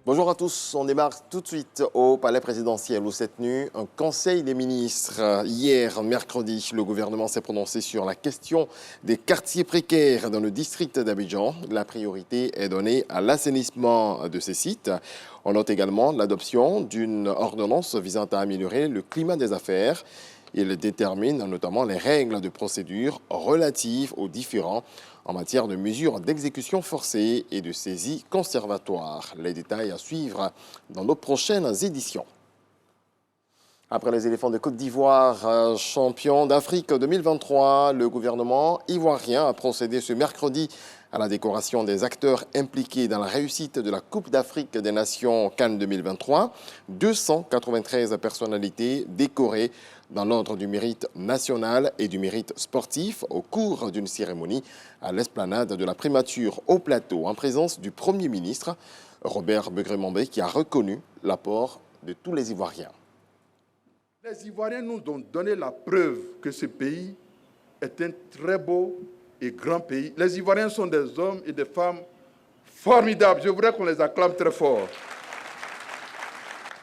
Bonjour à tous, on démarre tout de suite au palais présidentiel où s'est tenu un conseil des ministres. Hier, mercredi, le gouvernement s'est prononcé sur la question des quartiers précaires dans le district d'Abidjan. La priorité est donnée à l'assainissement de ces sites. On note également l'adoption d'une ordonnance visant à améliorer le climat des affaires. Il détermine notamment les règles de procédure relatives aux différends en matière de mesures d'exécution forcée et de saisie conservatoire. Les détails à suivre dans nos prochaines éditions. Après les éléphants de Côte d'Ivoire, champion d'Afrique 2023, le gouvernement ivoirien a procédé ce mercredi à la décoration des acteurs impliqués dans la réussite de la Coupe d'Afrique des Nations Cannes 2023. 293 personnalités décorées dans l'ordre du mérite national et du mérite sportif au cours d'une cérémonie à l'esplanade de la Primature au Plateau en présence du Premier ministre Robert Begré-Mambé qui a reconnu l'apport de tous les Ivoiriens. Les Ivoiriens nous ont donné la preuve que ce pays est un très beau et grand pays. Les Ivoiriens sont des hommes et des femmes formidables. Je voudrais qu'on les acclame très fort.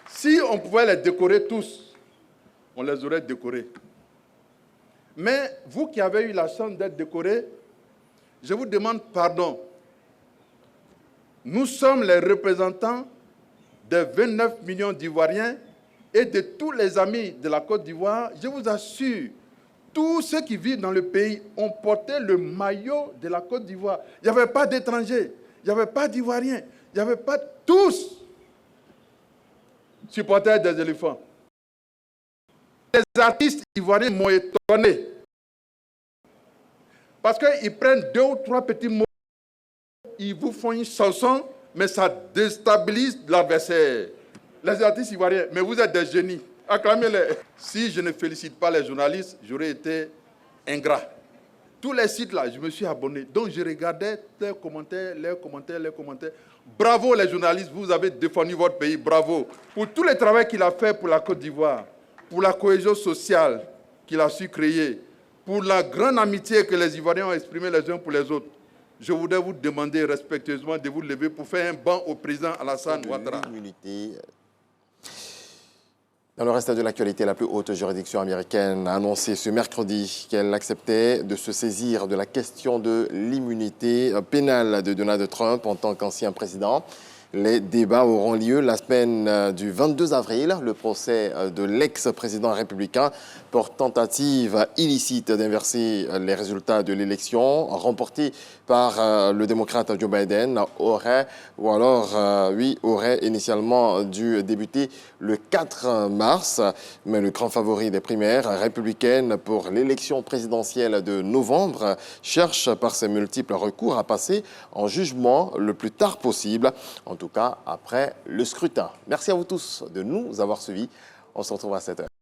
Si on pouvait les décorer tous, on les aurait décorés. Mais vous qui avez eu la chance d'être décorés, je vous demande pardon. Nous sommes les représentants des 29 millions d'Ivoiriens et de tous les amis de la Côte d'Ivoire. Je vous assure, tous ceux qui vivent dans le pays ont porté le maillot de la Côte d'Ivoire. Il n'y avait pas d'étrangers, il n'y avait pas d'Ivoiriens, il n'y avait pas tous supporters des éléphants. Les artistes ivoiriens m'ont étonné parce qu'ils prennent 2 ou 3 petits mots, ils vous font une chanson, mais ça déstabilise l'adversaire. Les artistes ivoiriens, mais vous êtes des génies, acclamez-les. Si je ne félicite pas les journalistes, j'aurais été ingrat. Tous les sites là, je me suis abonné, donc je regardais leurs commentaires. Bravo les journalistes, vous avez défendu votre pays, bravo. Pour tout le travail qu'il a fait pour la Côte d'Ivoire, pour la cohésion sociale qu'il a su créer, pour la grande amitié que les Ivoiriens ont exprimée les uns pour les autres. Je voudrais vous demander respectueusement de vous lever pour faire un banc au président Alassane Ouattara. Dans le reste de l'actualité, la plus haute juridiction américaine a annoncé ce mercredi qu'elle acceptait de se saisir de la question de l'immunité pénale de Donald Trump en tant qu'ancien président. Les débats auront lieu la semaine du 22 avril. Le procès de l'ex-président républicain pour tentative illicite d'inverser les résultats de l'élection remportée par le démocrate Joe Biden aurait initialement dû débuter le 4 mars. Mais le grand favori des primaires républicaines pour l'élection présidentielle de novembre cherche par ses multiples recours à passer en jugement le plus tard possible. En tout cas, après le scrutin. Merci à vous tous de nous avoir suivis. On se retrouve à 7h.